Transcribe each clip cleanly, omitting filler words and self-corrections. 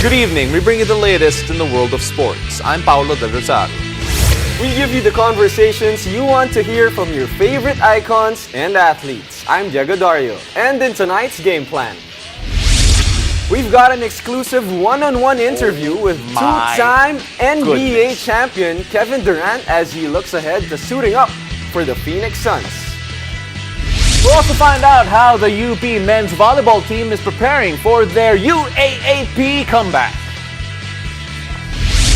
Good evening. We bring you the latest in the world of sports. I'm Paolo Del Rosario. We give you the conversations you want to hear from your favorite icons and athletes. I'm Diego Dario. And in tonight's game plan, we've got an exclusive one-on-one interview with two-time NBA champion Kevin Durant as he looks ahead to suiting up for the Phoenix Suns. We'll also find out how the UP men's volleyball team is preparing for their UAAP comeback.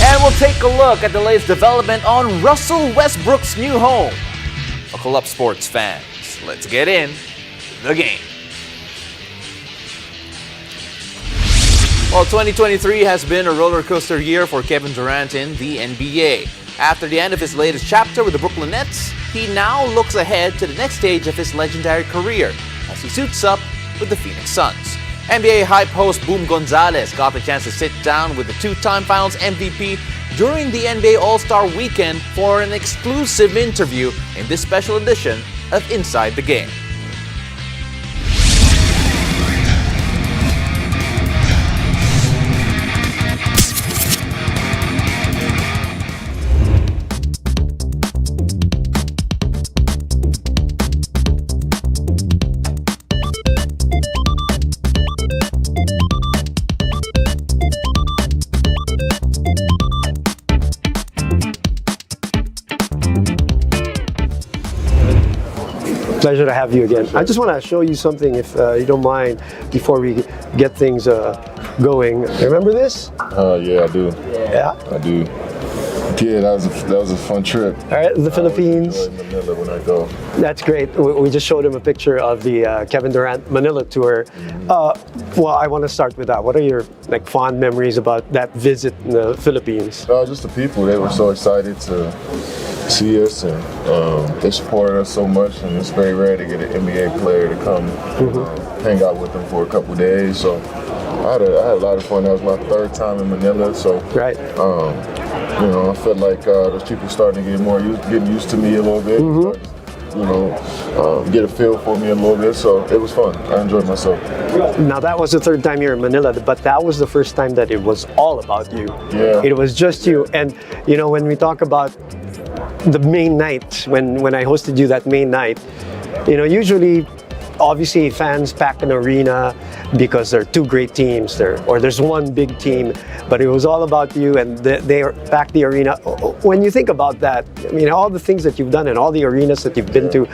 And we'll take a look at the latest development on Russell Westbrook's new home. Buckle up, sports fans. Let's get in the game. Well, 2023 has been a roller coaster year for Kevin Durant in the NBA. After the end of his latest chapter with the Brooklyn Nets, he now looks ahead to the next stage of his legendary career as he suits up with the Phoenix Suns. NBA hype host Boom Gonzalez got the chance to sit down with the two-time Finals MVP during the NBA All-Star Weekend for an exclusive interview in this special edition of Inside the Game. Pleasure to have you again. I just want to show you something, if you don't mind, before we get things going. Remember this? Yeah, I do. Yeah? I do. Yeah, that was a fun trip. All right, the Philippines. I enjoy Manila when I go. That's great. We just showed him a picture of the Kevin Durant Manila tour. Well, I want to start with that. What are your fond memories about that visit in the Philippines? Just the people. They were so excited to see us, and they supported us so much, and it's very rare to get an NBA player to come hang out with them for a couple days. So I had a lot of fun. That was my third time in Manila, so right. I felt like those people starting to getting used to me a little bit. Get a feel for me a little bit, so it was fun. I enjoyed myself. Now that was the third time you're in Manila, but that was the first time that it was all about you. Yeah. It was just you, and when we talk about the main night, when I hosted you that main night, usually, obviously fans pack an arena because there are two great teams there, or there's one big team, but it was all about you, and they packed the arena. When you think about that, all the things that you've done and all the arenas that you've been to,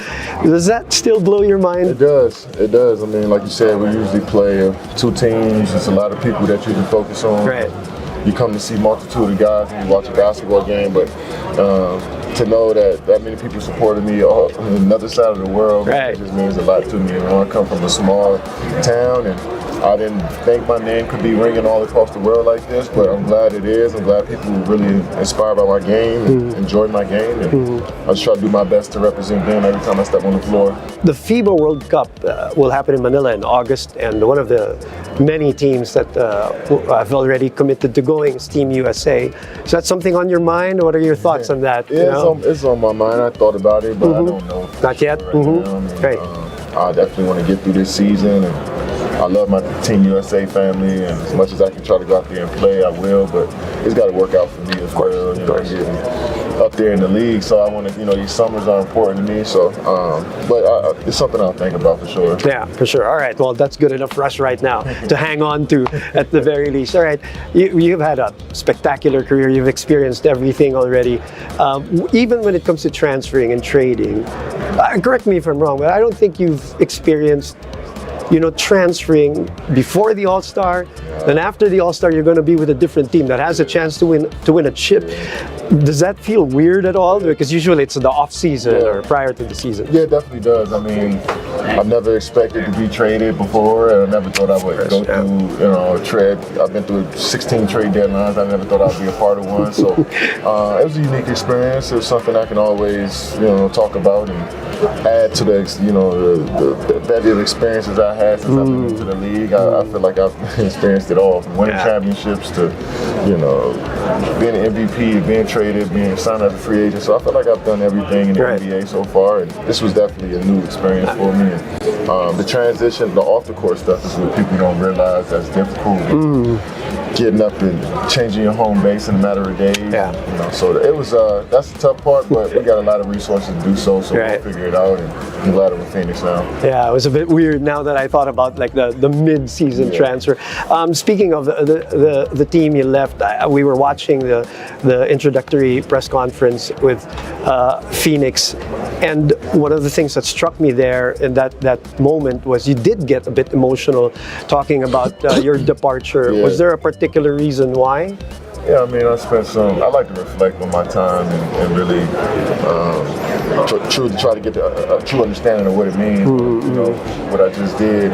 does that still blow your mind? It does. It does. Like you said, we usually play two teams. It's a lot of people that you can focus on. Right. You come to see multitude of guys when you watch a basketball game, but to know that many people supported me on another side of the world, right. It just means a lot to me. I come from a small town, and I didn't think my name could be ringing all across the world like this, but I'm glad it is. I'm glad people were really inspired by my game and enjoy my game, and I just try to do my best to represent them every time I step on the floor. The FIBA World Cup will happen in Manila in August, and one of the many teams that have already committed to going is Team USA. Is that something on your mind? What are your thoughts on that? Yeah, it's on my mind. I thought about it, but I don't know. Not yet? Right now. Great. I definitely want to get through this season, and I love my Team USA family, and as much as I can try to go out there and play, I will, but it's got to work out for me as well. Getting up there in the league, so I want to, these summers are important to me, so, but it's something I'll think about for sure. Yeah, for sure. All right, well, that's good enough for us right now to hang on to at the very least. All right, you've had a spectacular career. You've experienced everything already. Even when it comes to transferring and trading, correct me if I'm wrong, but I don't think you've experienced transferring before the All-Star, then after the All-Star, you're going to be with a different team that has a chance to win a chip. Does that feel weird at all? Because usually it's the off-season or prior to the season. Yeah, it definitely does. I've never expected to be traded before, and I never thought I would go through, a trade. I've been through 16 trade deadlines. I never thought I'd be a part of one. So it was a unique experience. It was something I can always, talk about and add to the bevy of experiences I had since I've been into the league. I feel like I've experienced it all, from winning championships to, being an MVP, being traded, being signed as a free agent. So I feel like I've done everything in the NBA so far, and this was definitely a new experience for me. And, the transition, the off the court stuff is what people don't realize that's difficult. getting up and changing your home base in a matter of days. Yeah. You know, so it was that's the tough part, but we got a lot of resources to do so Right. we'll figure it out, and I'm glad I'm with Phoenix now. Yeah, it was a bit weird now that I thought about like the mid-season transfer. Speaking of the team you left, we were watching the introductory press conference with Phoenix, and one of the things that struck me there in that moment was you did get a bit emotional talking about your departure. Yeah. Was there a particular reason why? Yeah, I mean, I like to reflect on my time and really truly try to get a true understanding of what it means, you know, what I just did.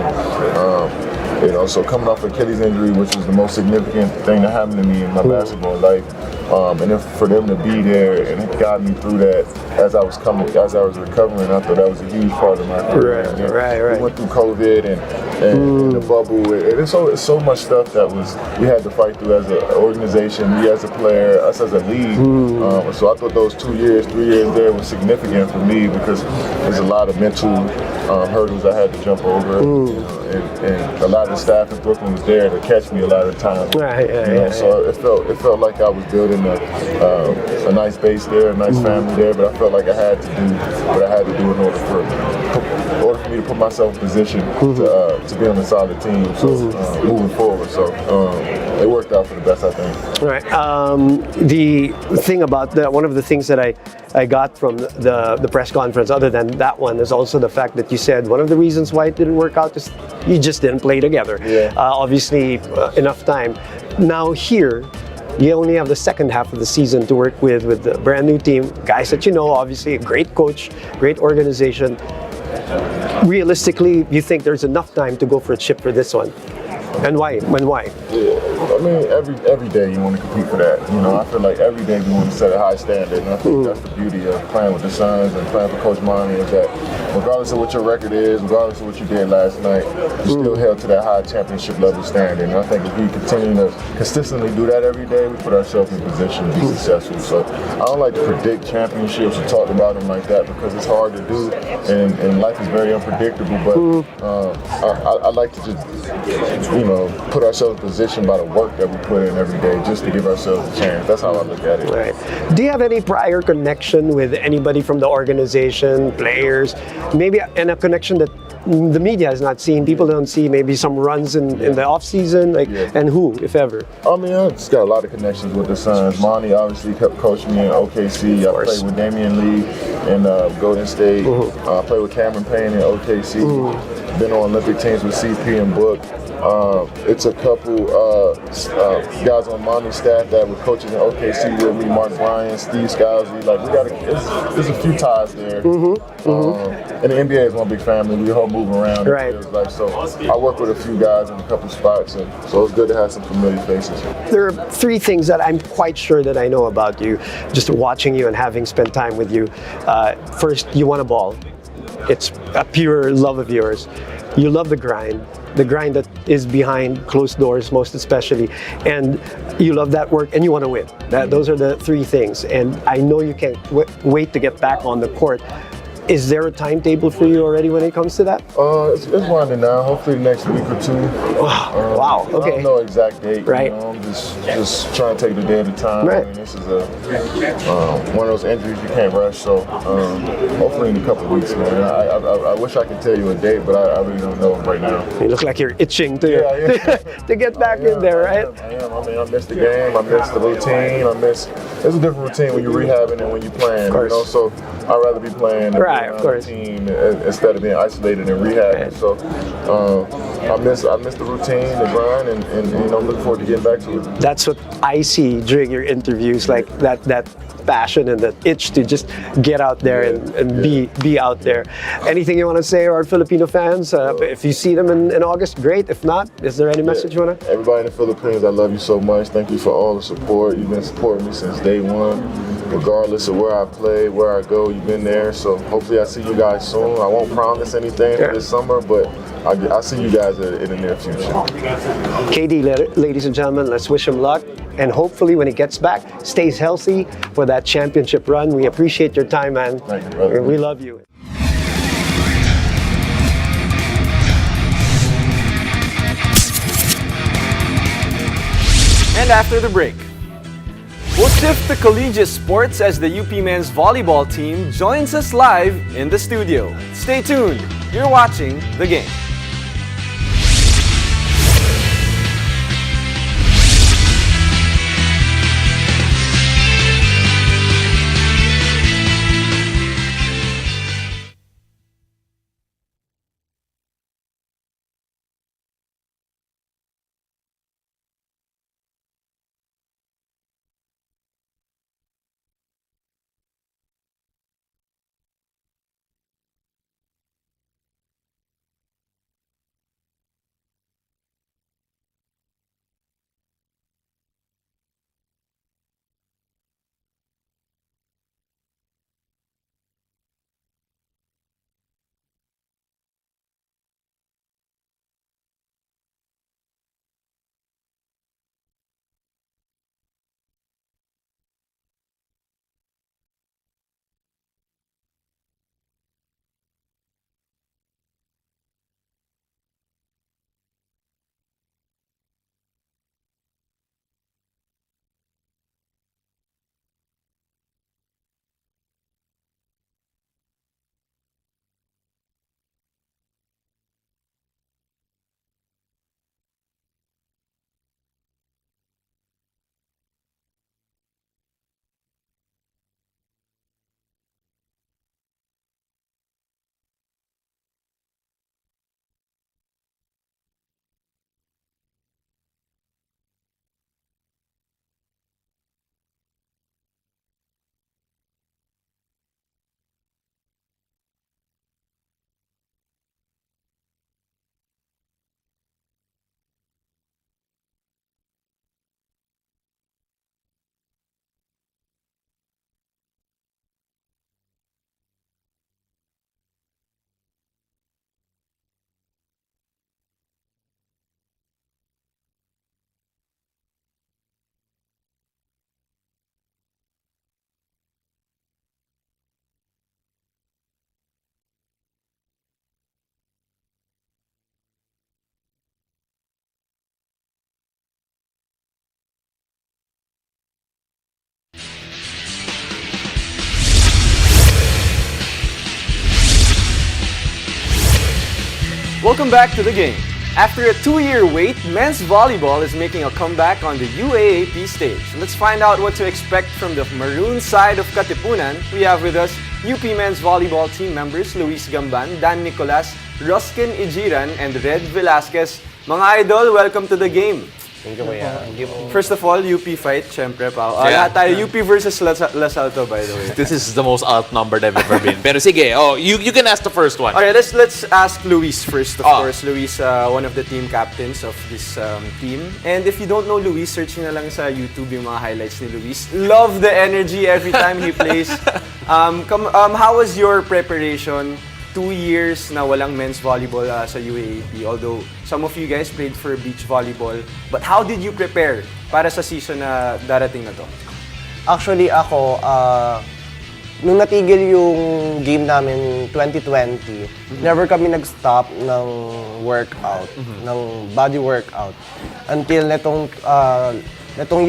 You know, so coming off Achilles injury, which was the most significant thing that happened to me in my basketball life, and if for them to be there and it got me through that as I was recovering, I thought that was a huge part of my career. Right. We went through COVID and the bubble, and it's so much stuff that we had to fight through as an organization, me as a player, us as a league. So I thought those 3 years there was significant for me because there's a lot of mental hurdles I had to jump over, and a lot of the staff in Brooklyn was there to catch me a lot of the time. So it felt like I was building a nice base there, a nice family there, but I felt like I had to do what I had to do in order for me to put myself in position to be on a solid team. So moving forward, so it worked out for the best, I think. Right. The thing about one of the things that I got from the press conference, other than that one, is also the fact that you said one of the reasons why it didn't work out is you just didn't play together. Yeah. Obviously, enough time. Now here, you only have the second half of the season to work with the brand new team, guys that you know, obviously a great coach, great organization. Realistically, you think there's enough time to go for a chip for this one? And why? Yeah, I mean, every day you want to compete for that. You know, I feel like every day we want to set a high standard, and I think that's the beauty of playing with the Suns and playing for Coach Monty is that regardless of what your record is, regardless of what you did last night, you still held to that high championship level standard. And I think if we continue to consistently do that every day, we put ourselves in position to be successful. So I don't like to predict championships or talk about them like that because it's hard to do, and life is very unpredictable. But I like to just, you know, put ourselves in position by the work that we put in every day just to give ourselves a chance. That's how I look at it. Right. Do you have any prior connection with anybody from the organization, players, maybe, and a connection that the media has not seen, people don't see, maybe some runs in the off season, and who, if ever? I mean, I just got a lot of connections with the Suns. Monty obviously kept coaching me in OKC. I played with Damian Lee in Golden State. I played with Cameron Payne in OKC. Been on Olympic teams with CP and Book. It's a couple guys on Monty's staff that were coaches in OKC with me, Mark Bryan, Steve Scalzi. Like, there's a few ties there. And the NBA is one big family. We all move around. Right. It feels like. So I work with a few guys in a couple spots, and so it's good to have some familiar faces. There are three things that I'm quite sure that I know about you, just watching you and having spent time with you. First, you want a ball. It's a pure love of yours. You love the grind that is behind closed doors, most especially, and you love that work and you want to win. Those are the three things, and I know you can't wait to get back on the court. Is there a timetable for you already when it comes to that? It's winding down. Hopefully the next week or two. Wow. Okay. I don't know exact date. Right. You know, I'm just trying to take the day at a time. Right. I mean, this is one of those injuries you can't rush. So hopefully in a couple of weeks, man. I wish I could tell you a date, but I really don't know right now. You look like you're itching to get back in there, right? I am. I mean, I miss the game. I miss the routine. It's a different routine when you're rehabbing and when you're playing. You know, so I'd rather be playing. Right, of course. The team instead of being isolated and rehabbing. So I miss the routine, the grind, and you know, look forward to getting back to it. That's what I see during your interviews, like that passion and that itch to just get out there and be out there. Anything you want to say to our Filipino fans? If you see them in August, great. If not, is there any message you want to? Everybody in the Philippines, I love you so much. Thank you for all the support. You've been supporting me since day one. Regardless of where I play, where I go, you've been there. So hopefully I see you guys soon. I won't promise anything for this summer, but I'll see you guys in the near future. KD, ladies and gentlemen, let's wish him luck. And hopefully when he gets back, stays healthy for that championship run. We appreciate your time, man. Thank you, brother. We love you. And after the break, we'll shift to collegiate sports as the UP men's volleyball team joins us live in the studio. Stay tuned. You're watching The Game. Welcome back to The Game. After a 2-year wait, men's volleyball is making a comeback on the UAAP stage. Let's find out what to expect from the maroon side of Katipunan. We have with us UP men's volleyball team members Luis Gamban, Dan Nicolas, Ruskin Ijiran, and Red Velasquez. Mga idol, welcome to The Game. Thank you, Kuya. First of all, UP fight, syempre pa. Yeah. Lahat tayo UP versus La Salto, by the way. This is the most outnumbered I've ever been. Pero sige, you can ask the first one. Okay, let's ask Luis first, of Oh. course. Luis, one of the team captains of this team. And if you don't know Luis, search nyo na lang sa YouTube yung mga highlights ni Luis. Love the energy every time he plays. How was your preparation? 2 years na walang men's volleyball sa UAAP. Although some of you guys played for beach volleyball. But how did you prepare para sa season na darating na to? Actually ako, nung natigil yung game namin 2020, never kami nag-stop ng workout, ng body workout. Until netong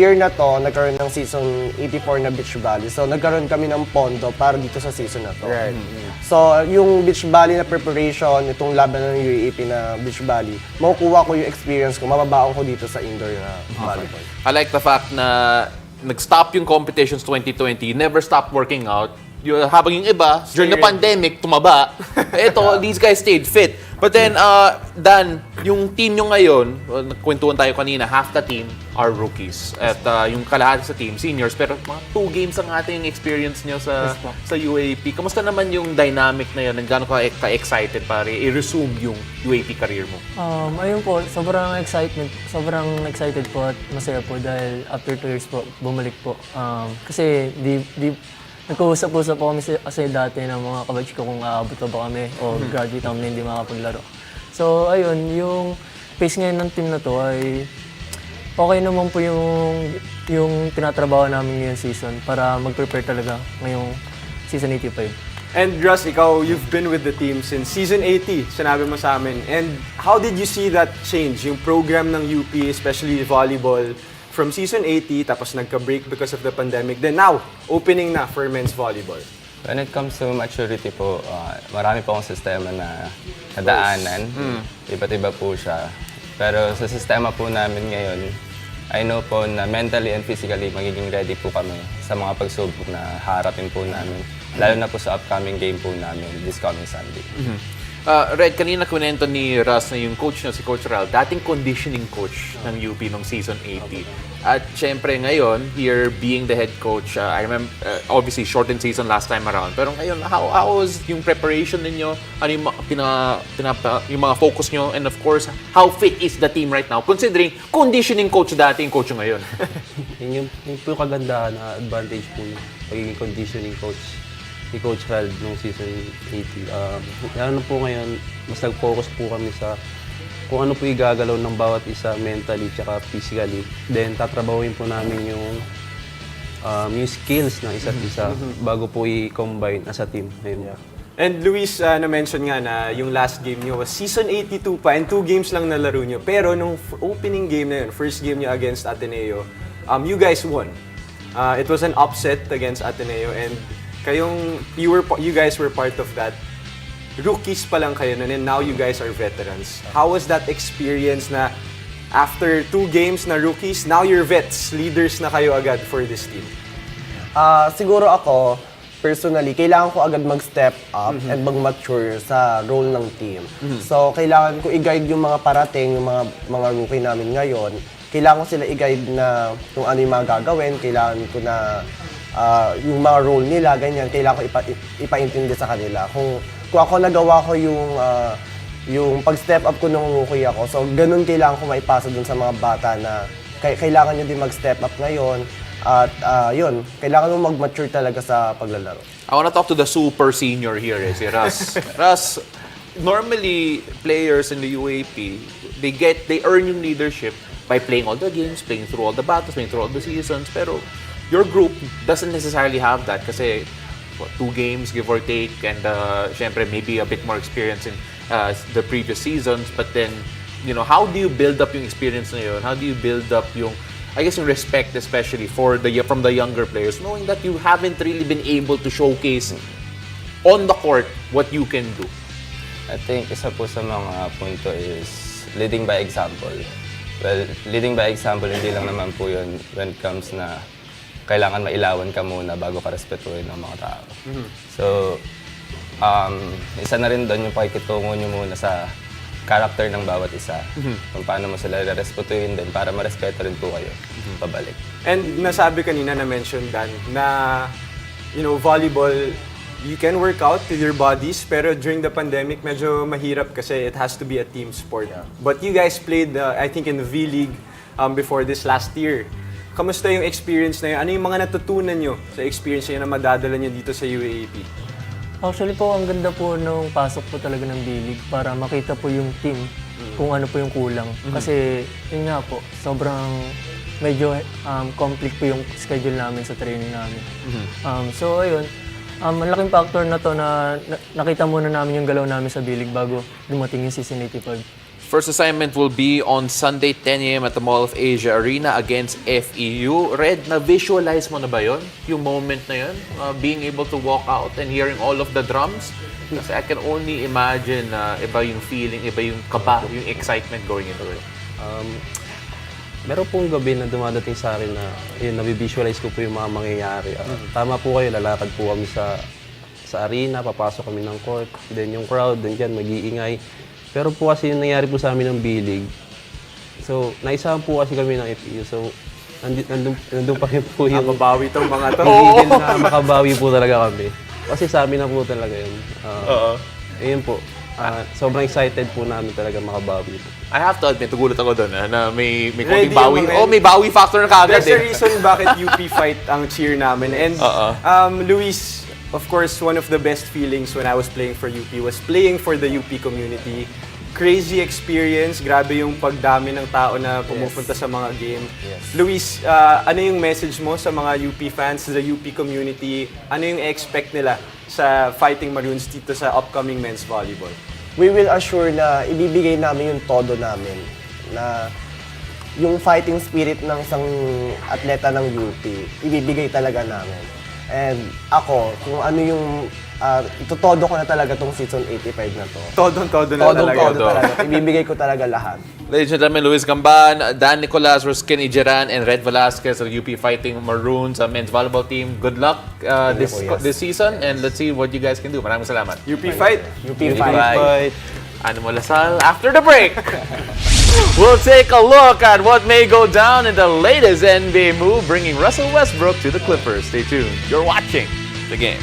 year na to, nagkaroon ng season 84 na beach volley. So nagkaroon kami ng pondo para dito sa season na to. Right. So yung beach volley na preparation, itong laban ng UAAP na beach volley, makukuha ko yung experience ko, mababaon ko dito sa indoor na volleyball. I like the fact na nag-stop yung competitions 2020, never stopped working out. Habang yung iba, during the pandemic, tumaba. Ito, these guys stayed fit. But then, Dan, yung team nyo ngayon, nagkwentuhan tayo kanina, half the team are rookies. At yung kalahati sa team, seniors. Pero mga 2 games ang ating experience nyo sa UAAP. Kamusta naman yung dynamic na yun? Gaano ka-excited pare i-resume yung UAAP career mo? Ayun po, sobrang excited po at masaya po dahil after 2 years po, bumalik po. Kasi nagkausap-usap po kami kasi dati ng mga kabatch ko kung aabot pa ba kami o graduate kami na hindi makapaglaro. So ayun, yung pace ngayon ng team na to ay okay naman po yung tinatrabaho namin ngayong season para mag-prepare talaga ngayong season 85. And Russ, ikaw, you've been with the team since season 80, sinabi mo sa amin. And how did you see that change, yung program ng UP, especially volleyball, from season 80, tapos nagka-break because of the pandemic. Then now, opening na for men's volleyball. When it comes to maturity po, marami po akong sistema na nadaanan. Iba't iba po siya. Pero sa sistema po namin ngayon, I know po na mentally and physically magiging ready po kami sa mga pagsubok na harapin po namin. Lalo na po sa upcoming game po namin this coming Sunday. Red, kanina kunento ni Russ na yung coach na si Coach Ral, dating conditioning coach ng UP nung season 80. At syempre ngayon, here being the head coach, I remember, obviously shortened season last time around. Pero ngayon, how was yung preparation ninyo? Ano yung, yung mga focus nyo? And of course, how fit is the team right now? Considering conditioning coach dati yung coach ngayon. Yung po yung kagandahan na advantage po yung pagiging conditioning coach ni Coach Rald nung season 80. Lalo na po ngayon, mas nag-focus po kami sa kung ano po igagalaw ng bawat isa mentally tsaka physically. Then tatrabahuin po namin yung skills ng isa't isa bago po i-combine as a team. Ayun. And Luis, na-mention nga na yung last game nyo was season 82 pa and 2 games lang nalaro nyo. Pero nung opening game na yun, first game nyo against Ateneo, you guys won. It was an upset against Ateneo and you guys were part of that. Rookies pa lang kayo and now you guys are veterans. How was that experience na after 2 games na rookies, now you're vets, leaders na kayo agad for this team? Siguro ako, personally, kailangan ko agad mag-step up and mag-mature sa role ng team. So, kailangan ko i-guide yung mga parating, yung mga rookie namin ngayon. Kailangan ko sila i-guide na kung ano yung mga gagawin. Kailangan ko na yung mga role nila, ganyan. Kailangan ko ipaintindi sa kanila. Kung ako nagawa ko yung pag-step up ko nung rookie ako, so ganun kailangan ko maipasa dun sa mga bata na kailangan nyo din mag-step up ngayon. At yun, kailangan mo mag-mature talaga sa paglalaro. I wanna talk to the super senior here, si Russ. Russ, normally players in the UAAP, they earn yung leadership by playing all the games, playing through all the battles, playing through all the seasons. Pero your group doesn't necessarily have that kasi 2 games, give or take, and syempre maybe a bit more experience in the previous seasons. But then, you know, how do you build up yung experience na yun? How do you build up yung, I guess, yung respect especially from the younger players, knowing that you haven't really been able to showcase on the court what you can do? I think isa po sa mga punto is leading by example. Well, leading by example, hindi lang naman po yun when it comes na kailangan mailawan ka muna bago ka respetuhin ng mga tao. So, isa na rin doon yung pakikitungo nyo muna sa character ng bawat isa. Kung paano mo sila respetuhin din para marespeto rin po kayo pabalik. And nasabi kanina, na-mention Dan, na volleyball, you can work out with your bodies, pero during the pandemic, medyo mahirap kasi it has to be a team sport. Yeah. But you guys played, I think, in the V-League before this last year. Kamusta yung experience na yun? Ano yung mga natutunan nyo sa experience nyo na madadala nyo dito sa UAAP? Actually po, ang ganda po nung pasok po talaga ng B-League para makita po yung team kung ano po yung kulang. Kasi yun nga po, sobrang medyo conflict po yung schedule namin sa training namin. So ayun, malaking factor na to na nakita muna namin yung galaw namin sa B-League bago dumating yung season 85. First assignment will be on Sunday, 10 a.m. at the Mall of Asia Arena against FEU. Red, na-visualize mo na ba yun? Yung moment na yun? Being able to walk out and hearing all of the drums? Kasi I can only imagine iba yung feeling, iba yung kaba, yung excitement going into it. Meron pong gabi na dumadating sa akin na nabivisualize ko po yung mga mangyayari. Tama po kayo, lalakad po kami sa arena, papasok kami ng court. Then yung crowd, then dyan, mag-iingay. Pero po kasi yung nangyari po sa amin ng B-League. So, naisahan po kasi kami ng FEU. So, nandun pa rin po yung... Mabawi tong mga to. Hihigil na makabawi po talaga kami. Kasi sa amin na po talaga yun. Ayun po. Sobrang excited po namin talaga makabawi. I have to admit, nagulat ako doon na may konting bawi. May bawi factor na kagad. There's a reason bakit UP fight ang cheer namin. And Luis, of course, one of the best feelings when I was playing for UP was playing for the UP community. Crazy experience, grabe yung pagdami ng tao na pumupunta sa mga game. Luis, ano yung message mo sa mga UP fans, sa UP community? Ano yung expect nila sa Fighting Maroons dito sa upcoming men's volleyball? We will assure na ibibigay namin yung todo namin. Na yung fighting spirit ng isang atleta ng UP, ibibigay talaga namin. And ako, kung ano yung, itutodo ko na talaga tong season 85 na to. Todo na talaga. Todo talaga. Ibibigay ko talaga lahat. Ladies and gentlemen, Luis Gamban, Dan Nicolas, Ruskin Ijeran, and Red Velasquez of UP Fighting Maroons men's volleyball team. Good luck this season, and let's see what you guys can do. Maraming salamat. UP fight. UP fight. Animo Lasal after the break. We'll take a look at what may go down in the latest NBA move, bringing Russell Westbrook to the Clippers. Stay tuned. You're watching the game.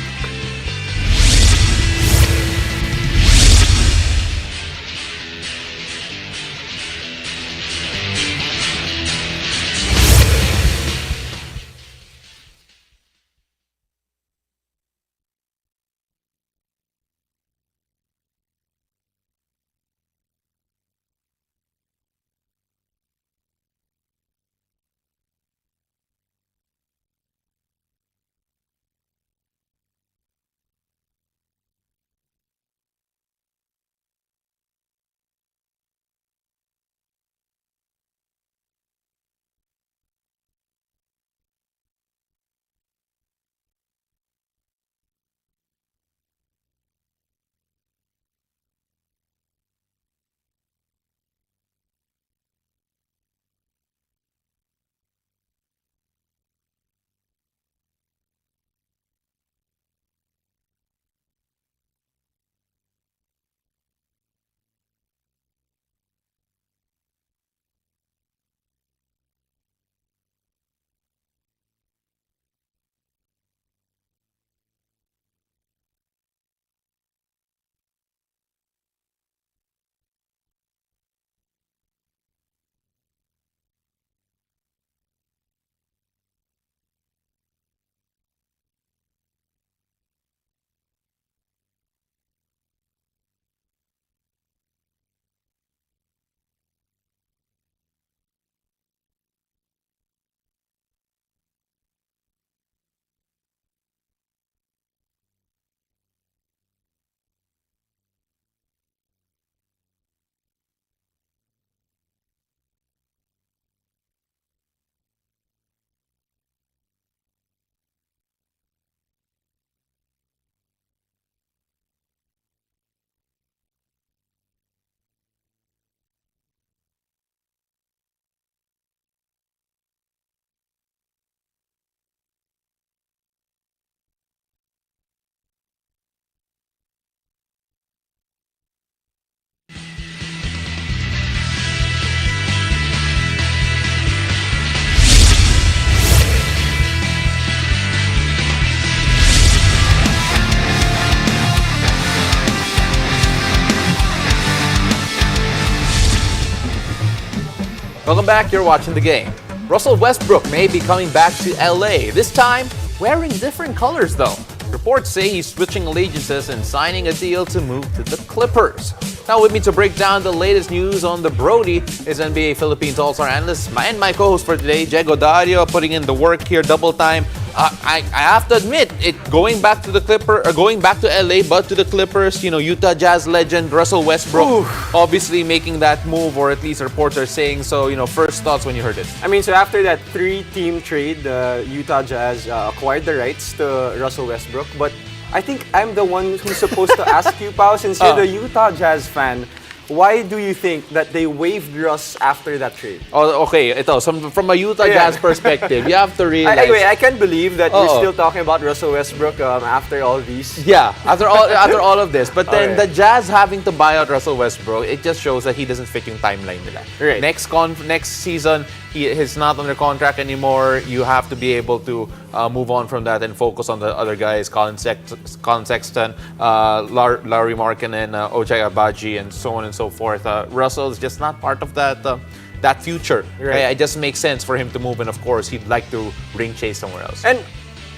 Welcome back, you're watching the game. Russell Westbrook may be coming back to LA, this time wearing different colors though. Reports say he's switching allegiances and signing a deal to move to the Clippers. Now with me to break down the latest news on the Brody is NBA Philippines All-Star analyst and my co-host for today, Diego Dario, putting in the work here double time. I have to admit, going back to LA, but to the Clippers, Utah Jazz legend Russell Westbrook obviously making that move, or at least reports are saying so. First thoughts when you heard it? I mean, so after that 3-team trade, the Utah Jazz acquired the rights to Russell Westbrook, but I think I'm the one who's supposed to ask you, Pao, since you're the Utah Jazz fan. Why do you think that they waived Russ after that trade? Oh, okay. Ito, from a Utah Jazz perspective, you have to realize... Anyway, I can't believe that you're still talking about Russell Westbrook after all these. Yeah, after all of this. But then Okay. the Jazz having to buy out Russell Westbrook, it just shows that he doesn't fit yung timeline nila. Right. Next season, he's not under contract anymore. You have to be able to move on from that and focus on the other guys, Colin Sexton, Larry Markkanen, Ochai Abaji, and so on and so forth. Russell is just not part of that future. Right. It just makes sense for him to move, and of course, he'd like to ring chase somewhere else. And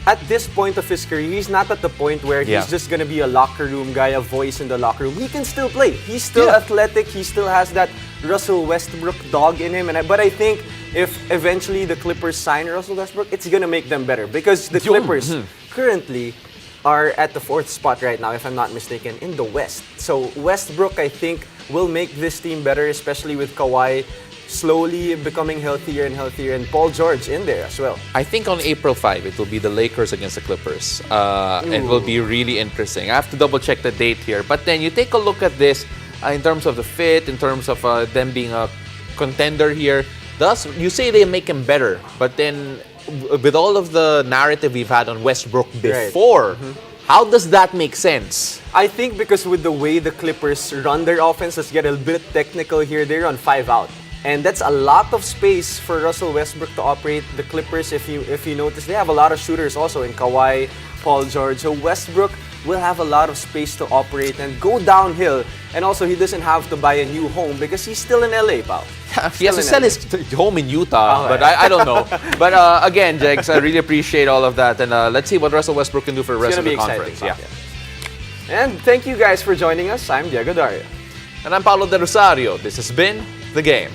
at this point of his career, he's not at the point where he's just going to be a locker room guy, a voice in the locker room. He can still play. He's still athletic. He still has that Russell Westbrook dog in him. But I think if eventually the Clippers sign Russell Westbrook, it's going to make them better. Because the Clippers currently are at the 4th spot right now, if I'm not mistaken, in the West. So Westbrook, I think, will make this team better, especially with Kawhi slowly becoming healthier and healthier, and Paul George in there as well. I think on April 5, it will be the Lakers against the Clippers. It will be really interesting. I have to double check the date here. But then you take a look at this in terms of the fit, in terms of them being a contender here. Thus, you say they make him better, but then with all of the narrative we've had on Westbrook before, how does that make sense? I think because with the way the Clippers run their offense, let's get a bit technical here, they're on 5 out. And that's a lot of space for Russell Westbrook to operate. The Clippers, if you notice, they have a lot of shooters also in Kawhi, Paul George. So Westbrook will have a lot of space to operate and go downhill. And also, he doesn't have to buy a new home because he's still in LA, pal. He has to sell his home in Utah, but I don't know. But again, Jegs, I really appreciate all of that. And let's see what Russell Westbrook can do for the rest of the conference. Yeah. And thank you guys for joining us. I'm Diego Dario. And I'm Paolo De Rosario. This has been The Game.